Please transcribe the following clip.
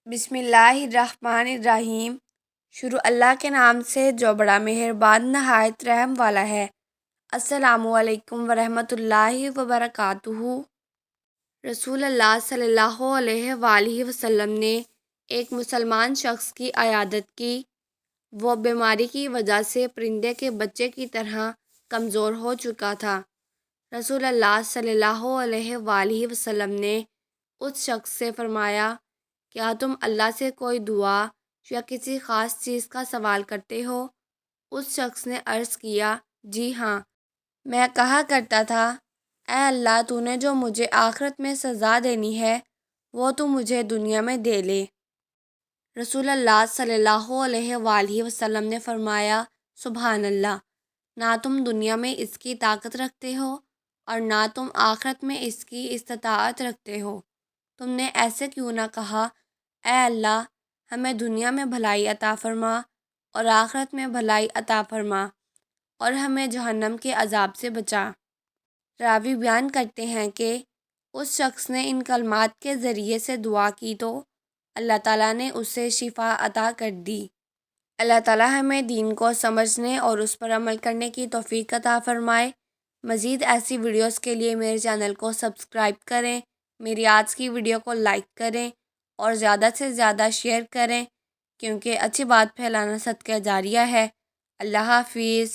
بسم اللہ الرحمن الرحیم۔ شروع اللہ کے نام سے جو بڑا مہربان نہایت رحم والا ہے۔ السلام علیکم ورحمۃ اللہ وبرکاتہ۔ رسول اللہ صلی اللہ علیہ وآلہ وسلم نے ایک مسلمان شخص کی عیادت کی۔ وہ بیماری کی وجہ سے پرندے کے بچے کی طرح کمزور ہو چکا تھا۔ رسول اللہ صلی اللہ علیہ وآلہ وسلم نے اس شخص سے فرمایا، کیا تم اللہ سے کوئی دعا یا کسی خاص چیز کا سوال کرتے ہو؟ اس شخص نے عرض کیا، جی ہاں، میں کہا کرتا تھا، اے اللہ، تو نے جو مجھے آخرت میں سزا دینی ہے وہ تو مجھے دنیا میں دے لے۔ رسول اللہ صلی اللہ علیہ وآلہ وسلم نے فرمایا، سبحان اللہ، نہ تم دنیا میں اس کی طاقت رکھتے ہو اور نہ تم آخرت میں اس کی استطاعت رکھتے ہو۔ تم نے ایسے کیوں نہ کہا، اے اللہ، ہمیں دنیا میں بھلائی عطا فرما اور آخرت میں بھلائی عطا فرما اور ہمیں جہنم کے عذاب سے بچا۔ راوی بیان کرتے ہیں کہ اس شخص نے ان کلمات کے ذریعے سے دعا کی تو اللہ تعالیٰ نے اسے شفا عطا کر دی۔ اللہ تعالیٰ ہمیں دین کو سمجھنے اور اس پر عمل کرنے کی توفیق عطا فرمائے۔ مزید ایسی ویڈیوز کے لیے میرے چینل کو سبسکرائب کریں، میری آج کی ویڈیو کو لائک کریں اور زیادہ سے زیادہ شیئر کریں، کیونکہ اچھی بات پھیلانا صدقہ جاریہ ہے۔ اللہ حافظ۔